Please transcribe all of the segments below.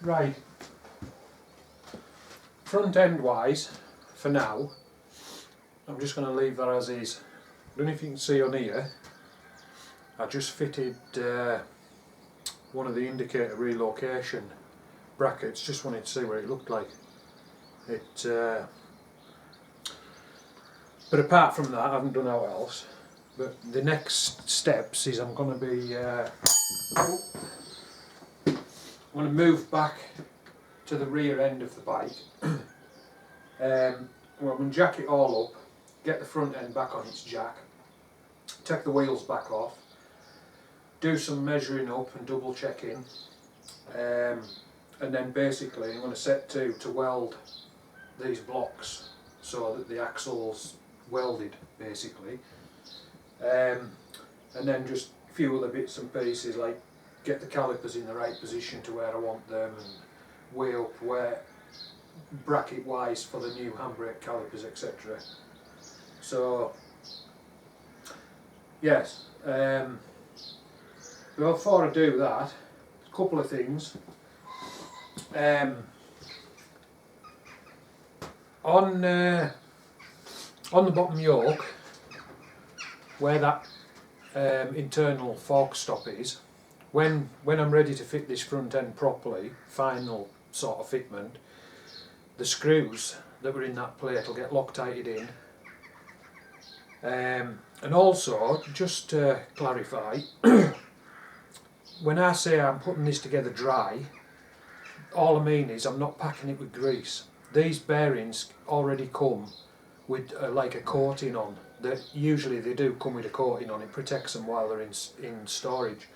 Right, front end wise, for now, I'm just going to leave that as is. I don't know if you can see on here, I just fitted one of the indicator relocation brackets, just wanted to see what it looked like. But apart from that, I haven't done out else. But the next steps is I'm going to be I'm going to move back to the rear end of the bike. Well, I'm going to jack it all up, get the front end back on its jack, take the wheels back off, do some measuring up and double checking, and then basically I'm going to set to weld these blocks so that the axle's welded basically, and then just a few other bits and pieces like get the calipers in the right position to where I want them and weigh up where bracket wise for the new handbrake calipers, etc. So yes, before I do that, a couple of things. On the bottom yoke, where that internal fork stop is, when I'm ready to fit this front end properly, final sort of fitment, the screws that were in that plate will get Loctited in. And also, just to clarify, when I say I'm putting this together dry, all I mean is I'm not packing it with grease. These bearings already come with like a coating on. Usually they do come with a coating on, it protects them while they're in storage.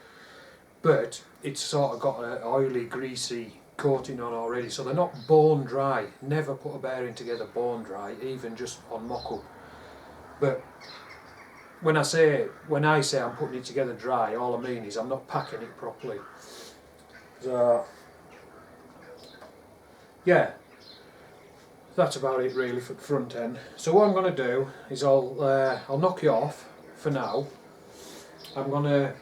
But it's sort of got an oily, greasy coating on already, so they're not bone dry. Never put a bearing together bone dry, even just on mock-up. But when I say I'm putting it together dry, all I mean is I'm not packing it properly. So yeah, that's about it really for the front end. So what I'm going to do is I'll knock you off for now. I'm going to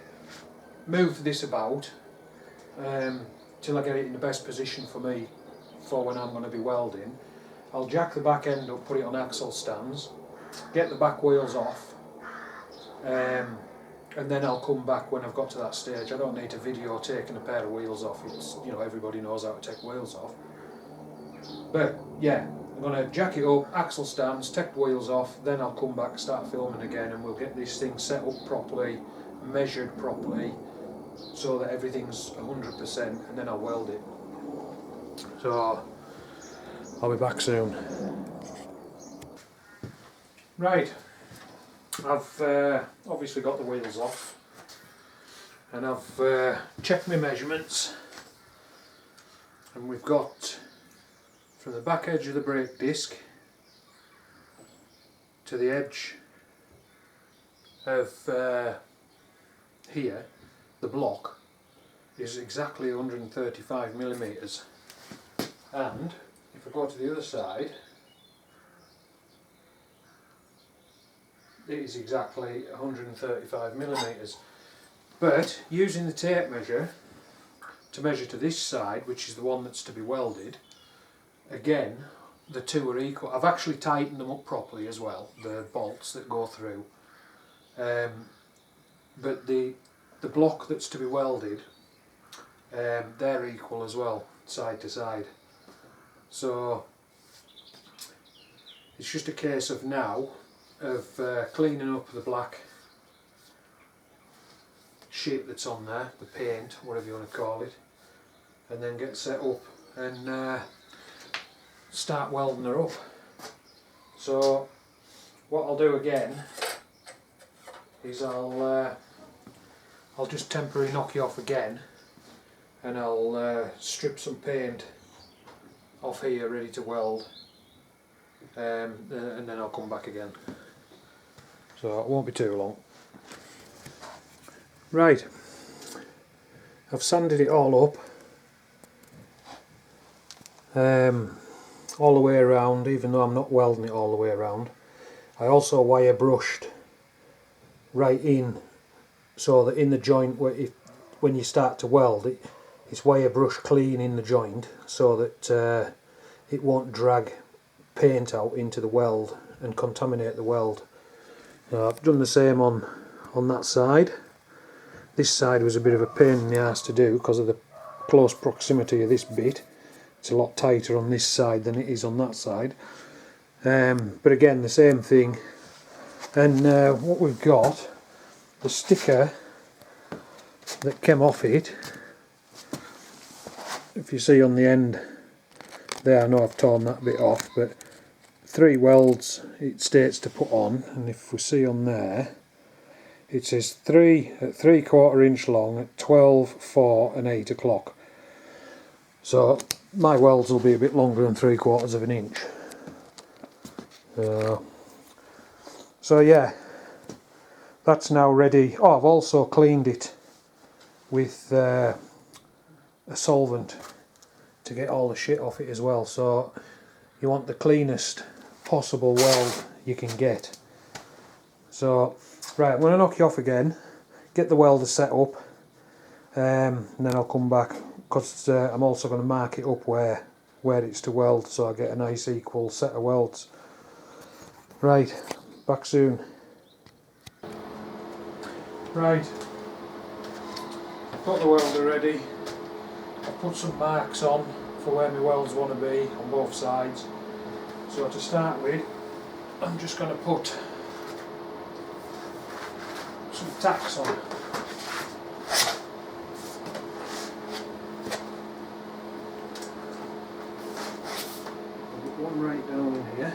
move this about till I get it in the best position for me for when I'm going to be welding. I'll jack the back end up, put it on axle stands, get the back wheels off, and then I'll come back when I've got to that stage. I don't need to video taking a pair of wheels off. It's, you know, everybody knows how to take wheels off. But yeah, I'm going to jack it up, axle stands, take the wheels off, then I'll come back, start filming again, and we'll get this thing set up properly, measured properly, so that everything's 100%, and then I'll weld it. So I'll be back soon. Right, I've obviously got the wheels off, and I've checked my measurements, and we've got from the back edge of the brake disc to the edge of here, the block is exactly 135 millimeters, and if I go to the other side, it is exactly 135 millimeters. But using the tape measure to measure to this side, which is the one that's to be welded, again the two are equal. I've actually tightened them up properly as well, the bolts that go through, but the block that's to be welded, they're equal as well, side to side. So it's just a case of now of cleaning up the black shit that's on there, the paint, whatever you want to call it, and then get set up and start welding her up. So what I'll do again is I'll just temporarily knock you off again, and I'll strip some paint off here ready to weld, and then I'll come back again. So it won't be too long. Right, I've sanded it all up, all the way around, even though I'm not welding it all the way around. I also wire brushed right in, so that in the joint where when you start to weld it, it's wire brush clean in the joint so that it won't drag paint out into the weld and contaminate the weld. I've done the same on that side. This side was a bit of a pain in the arse to do because of the close proximity of this bit. It's a lot tighter on this side than it is on that side. But again, the same thing. And what we've got, the sticker that came off it, if you see on the end there, I know I've torn that bit off, but 3 welds it states to put on, and if we see on there it says 3 at 3/4 inch long at 12, 4 and 8 o'clock. So my welds will be a bit longer than 3/4 of an inch. So yeah, that's now ready. Oh, I've also cleaned it with a solvent to get all the shit off it as well. So you want the cleanest possible weld you can get. So right, I'm going to knock you off again, get the welder set up, and then I'll come back because I'm also going to mark it up where it's to weld so I get a nice equal set of welds. Right, back soon. Right, I've got the welder ready. I've put some marks on for where my welds want to be on both sides. So to start with, I'm just going to put some tacks on. I'll put one right down in here.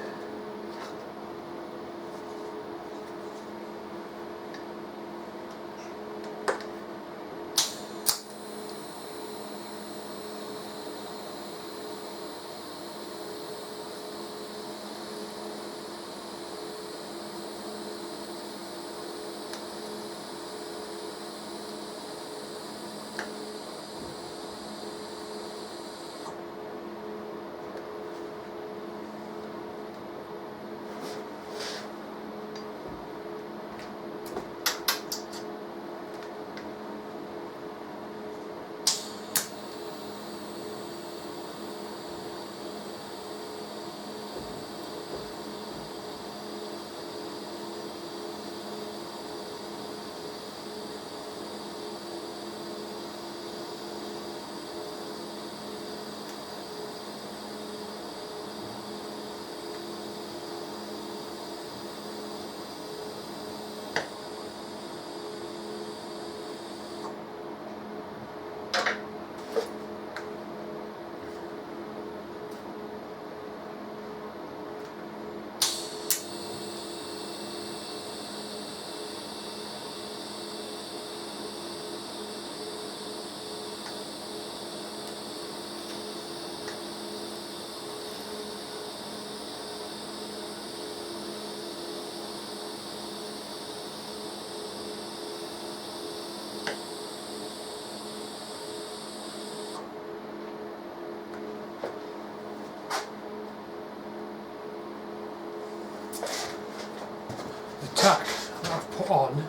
Tack that I've put on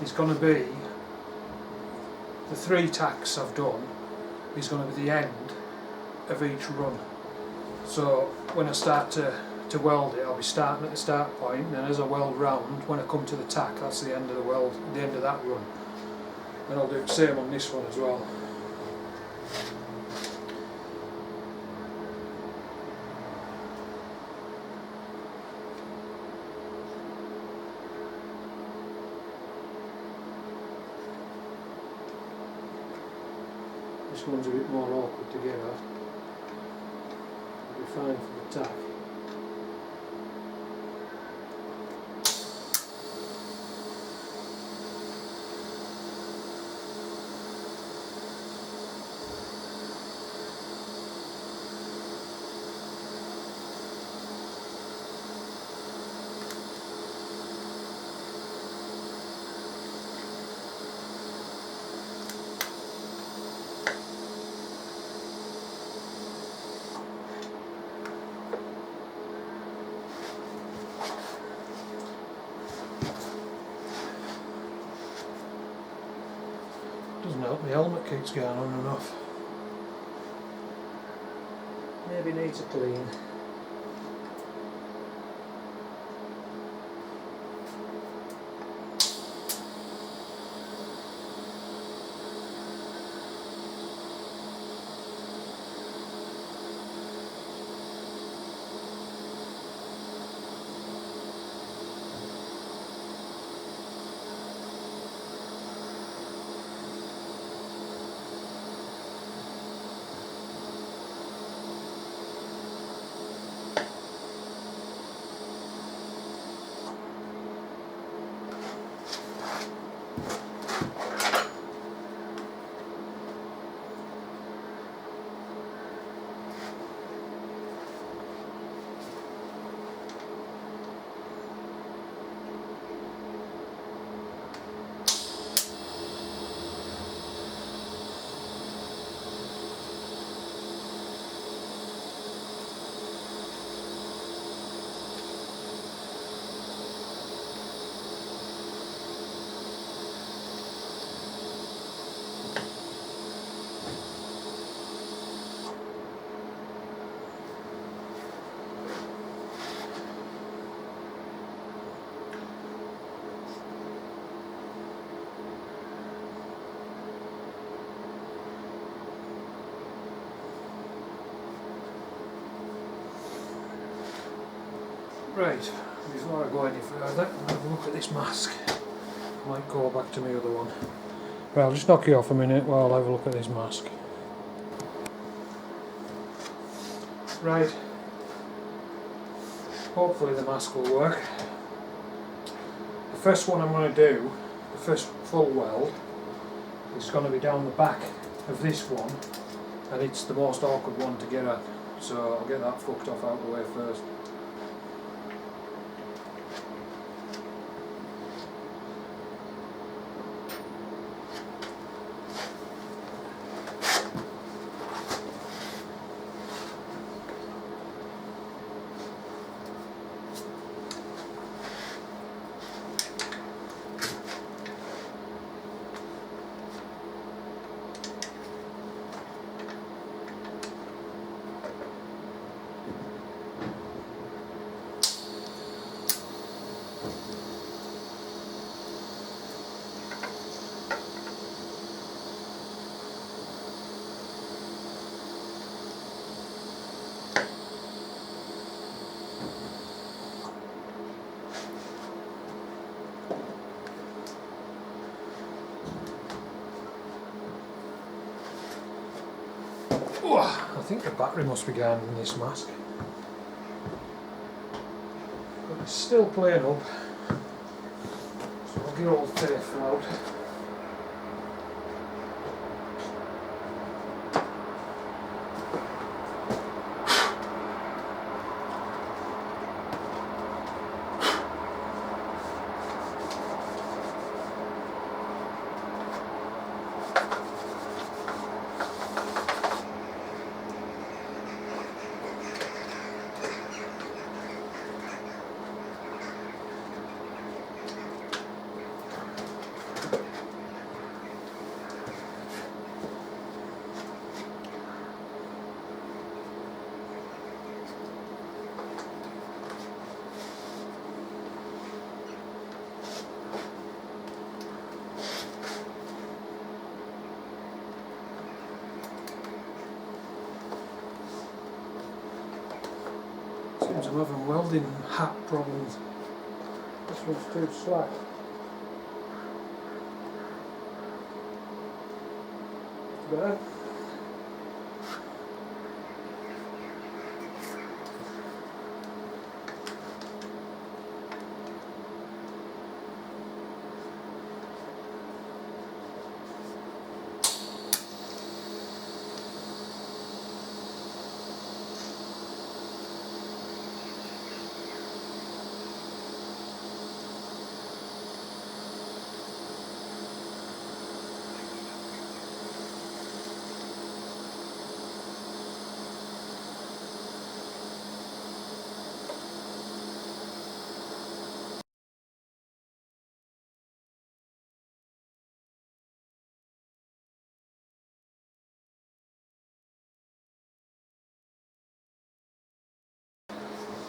is going to be, the 3 tacks I've done is going to be the end of each run. So when I start to weld it, I'll be starting at the start point, and then as I weld round, when I come to the tack, that's the end of the weld, the end of that run. And I'll do the same on this one as well. This one's a bit more awkward to get at. It'll be fine for the tack. Doesn't help, my helmet keeps going on and off. Maybe needs a clean. Right, before I go any further, I'll have a look at this mask. I might go back to my other one. Right, I'll just knock you off a minute while I have a look at this mask. Right, hopefully the mask will work. The first one I'm going to do, the first full weld, is going to be down the back of this one, and it's the most awkward one to get at, so I'll get that fucked off out of the way first. I think the battery must be going in this mask. But it's still playing up, so I'll get all the tape out. Seems I'm having welding hat problems. This one's too slack. Better.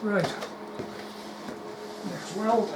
Right, next weld.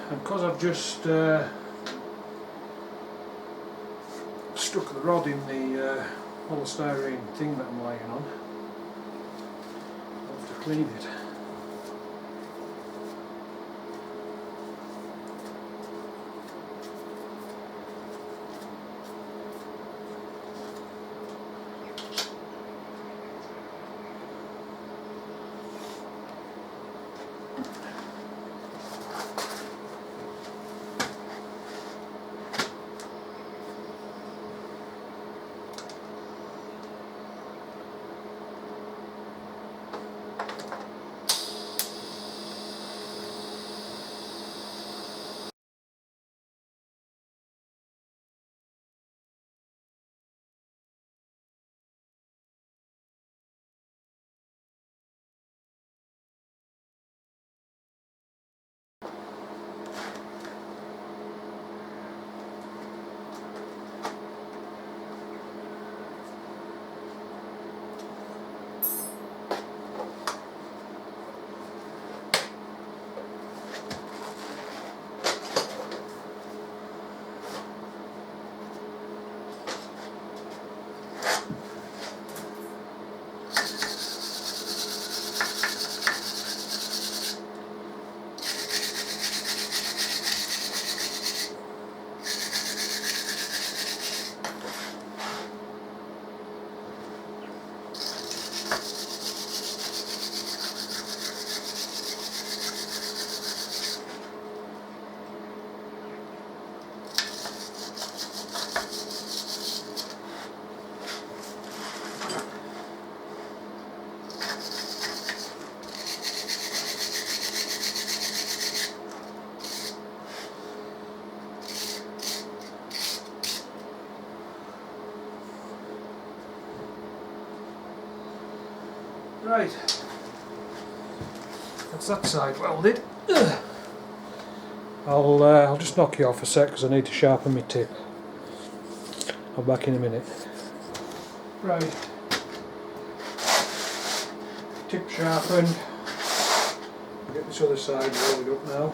And because I've just stuck the rod in the polystyrene thing that I'm laying on, I'll have to clean it. Right, that's that side welded. I'll just knock you off a sec because I need to sharpen my tip. I'll be back in a minute. Right, tip sharpened. Get this other side welded up now.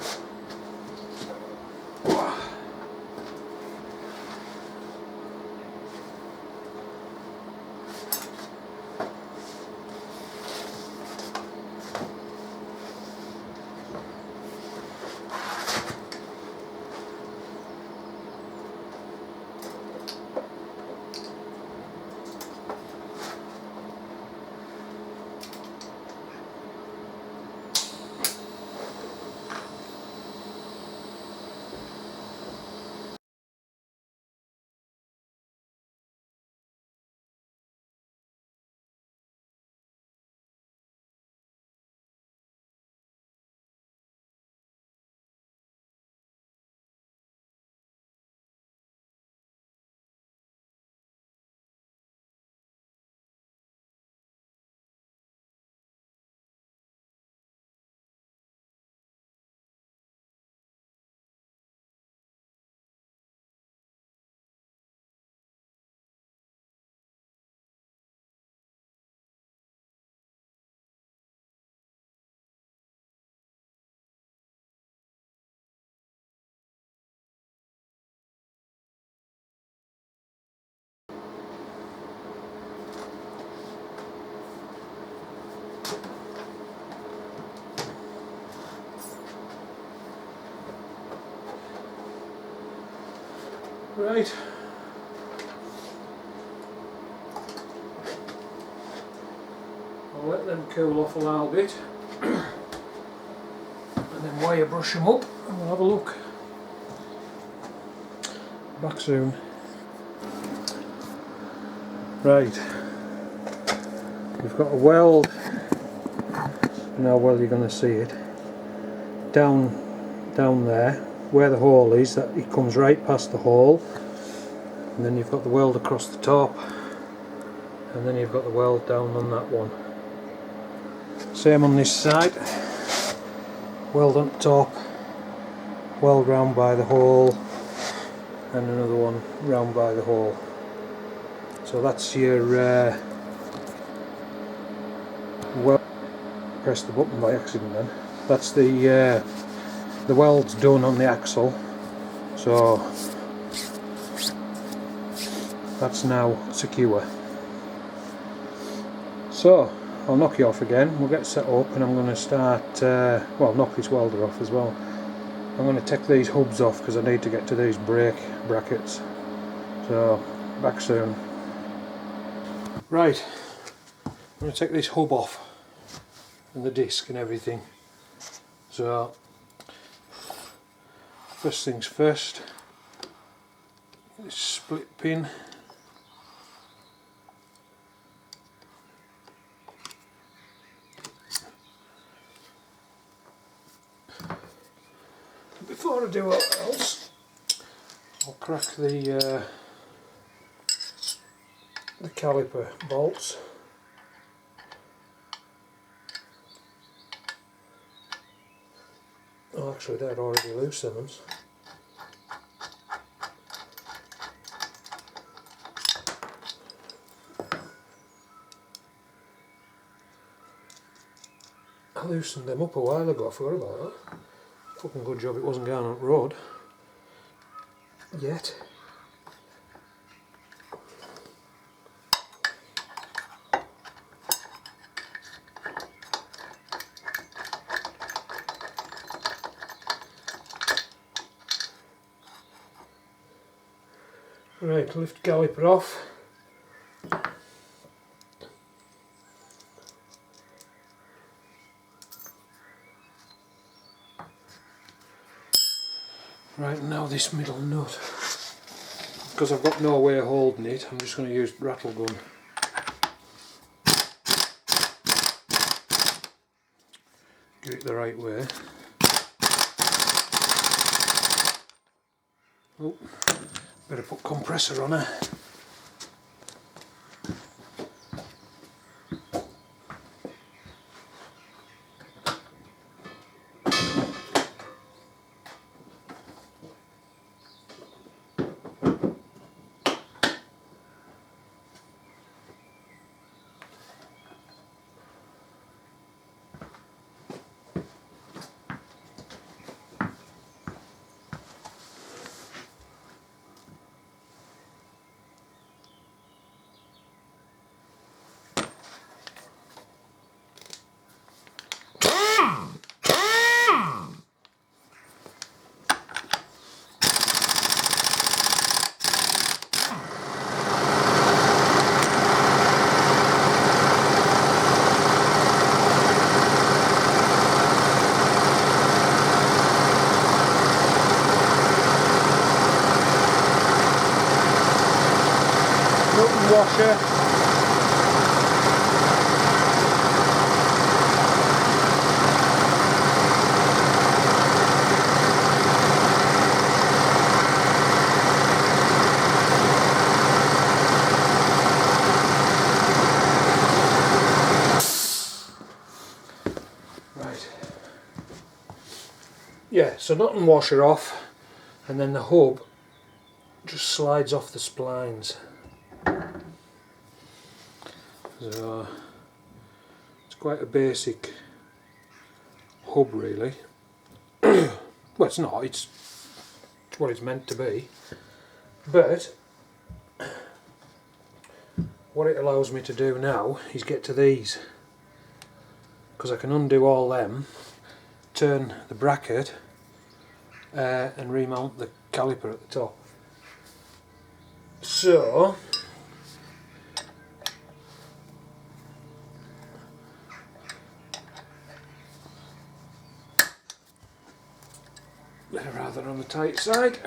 Right. I'll let them cool off a little bit and then wire brush them up. and we'll have a look. Back soon. Right, we've got a weld, and how well you're going to see it, down there where the hole is, that it comes right past the hole, and then you've got the weld across the top, and then you've got the weld down on that one. Same on this side, weld on top, weld round by the hole, and another one round by the hole. So that's your weld. Press the button by accident then. That's the welds done on the axle. So that's now secure. So I'll knock you off again. We'll get set up, and I'm going to start. Well, knock this welder off as well. I'm going to take these hubs off because I need to get to these brake brackets. So back soon. Right, I'm going to take this hub off and the disc and everything. So first things first, this split pin. Before I do all else, I'll crack the caliper bolts. Oh, actually they're already loose, Simmons. I loosened them up a while ago, I forgot about that. Fucking good job it wasn't going on the road yet. Right, lift caliper off. Right, now this middle nut. Because I've got no way of holding it, I'm just going to use rattle gun. Get it the right way. Oh, better put compressor on her. Washer. Right. Yeah, so nut and washer off, and then the hub just slides off the splines. So it's quite a basic hub really. Well, it's not, it's what it's meant to be, but what it allows me to do now is get to these, because I can undo all them, turn the bracket and remount the caliper at the top. So tight side.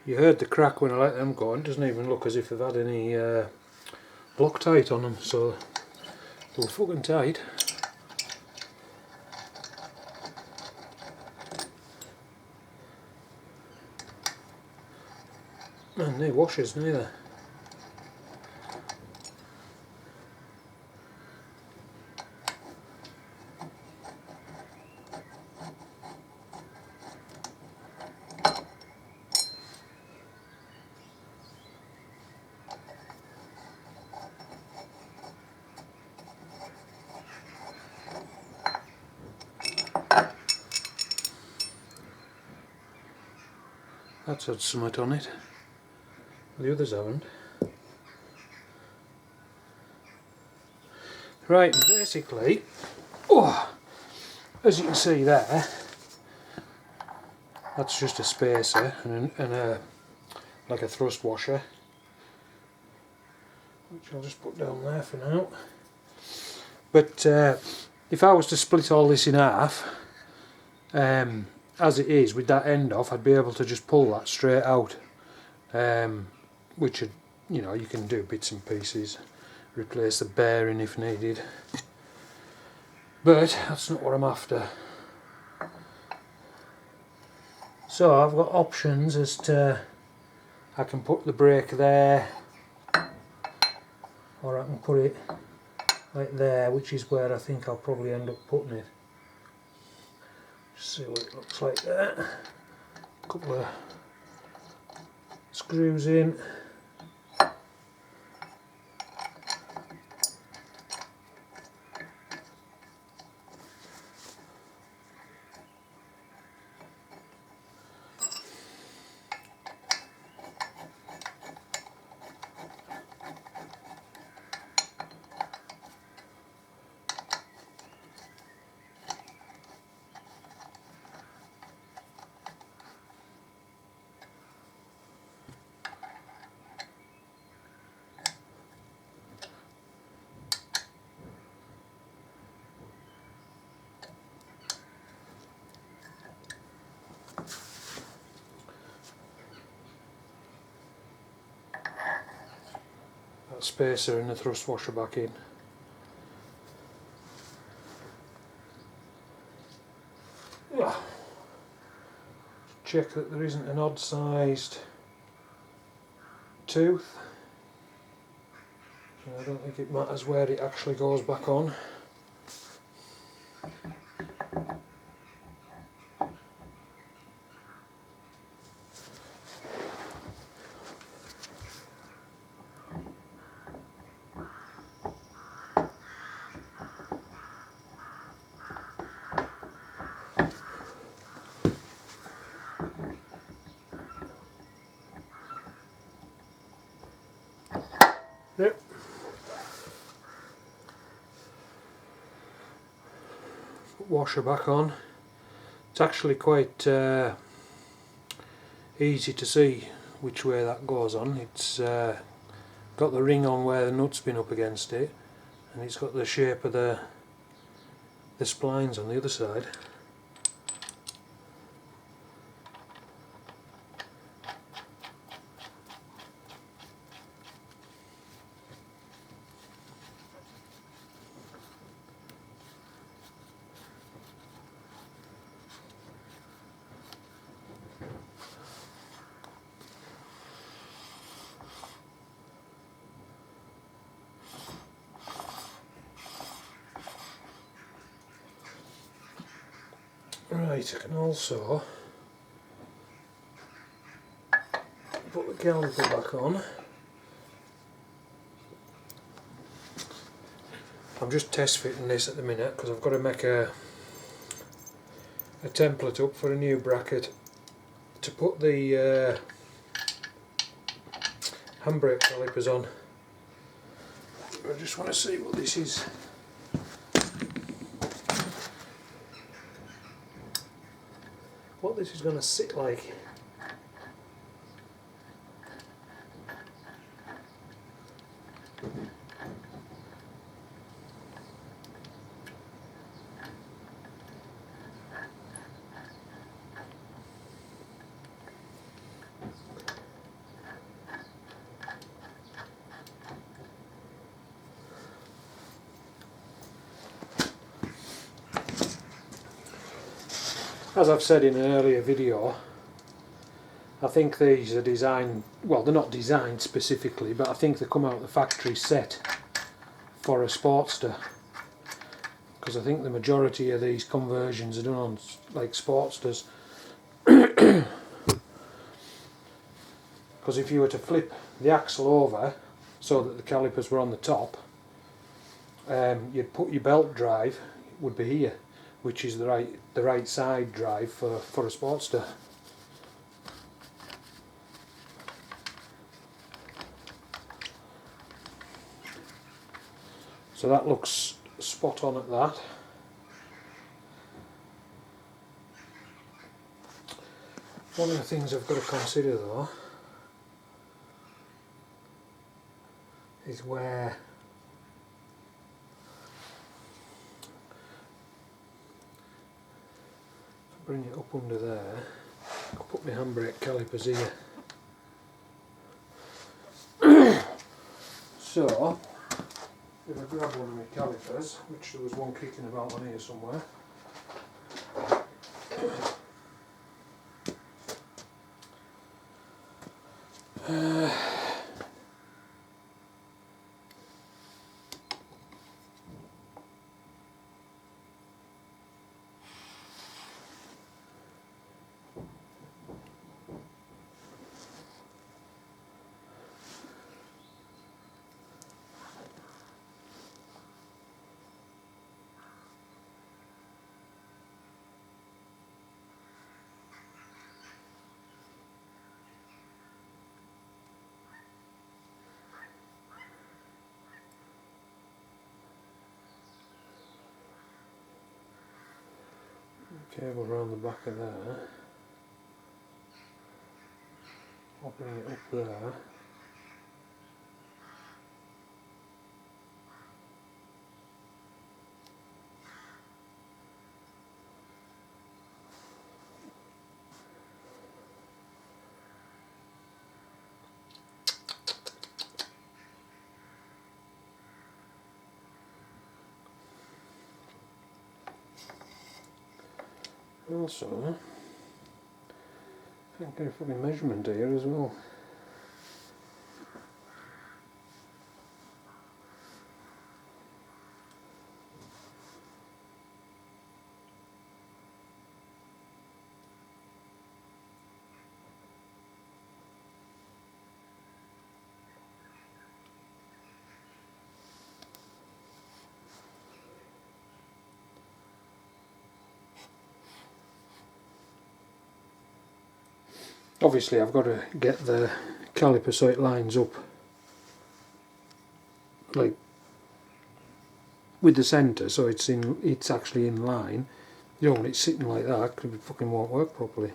You heard the crack when I let them go. It doesn't even look as if they've had any Loctite on them, so they were fucking tight. And no washers neither. That's had something on it. The others haven't. Right, basically, as you can see there, that's just a spacer and a like a thrust washer, which I'll just put down there for now. But if I was to split all this in half, as it is with that end off, I'd be able to just pull that straight out, which would, you know, you can do bits and pieces, replace the bearing if needed, but that's not what I'm after. So I've got options as to, I can put the brake there, or I can put it like there, which is where I think I'll probably end up putting it. Just see what it looks like there. A couple of screws in. That spacer and the thrust washer back in. Check that there isn't an odd sized tooth. I don't think it matters where it actually goes back on. Yep. Washer back on. It's actually quite easy to see which way that goes on. It's got the ring on where the nut's been up against it, and it's got the shape of the splines on the other side. Right, I can also put the caliper back on. I'm just test fitting this at the minute because I've got to make a template up for a new bracket to put the handbrake calipers on. I just want to see what this is. What this is going to sit like. As I've said in an earlier video, I think these are designed, well, they're not designed specifically, but I think they come out of the factory set for a Sportster, because I think the majority of these conversions are done on like Sportsters. Because if you were to flip the axle over so that the calipers were on the top, you'd put your belt drive would be here, which is the right side drive for a Sportster. So that looks spot on at that. One of the things I've got to consider though is where bring it up under there. I'll put my handbrake calipers here. So, if I grab one of my calipers, which there was one kicking about on here somewhere. Cable around the back of there. I'll bring it up there. Also, I can get a fucking measurement here as well. Obviously I've got to get the caliper so it lines up like with the centre, so it's actually in line. You don't want it sitting like that because it fucking won't work properly.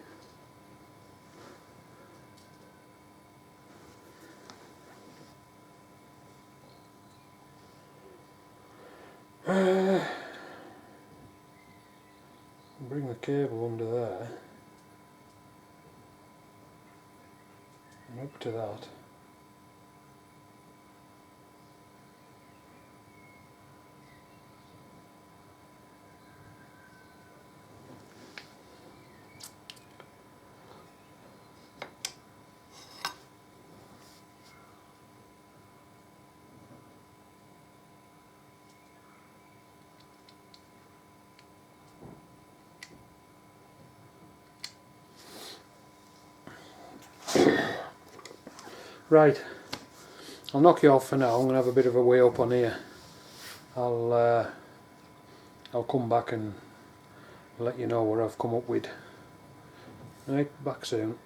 Bring the cable under there and up to that. Right, I'll knock you off for now. I'm going to have a bit of a way up on here. I'll come back and let you know what I've come up with. Right, back soon.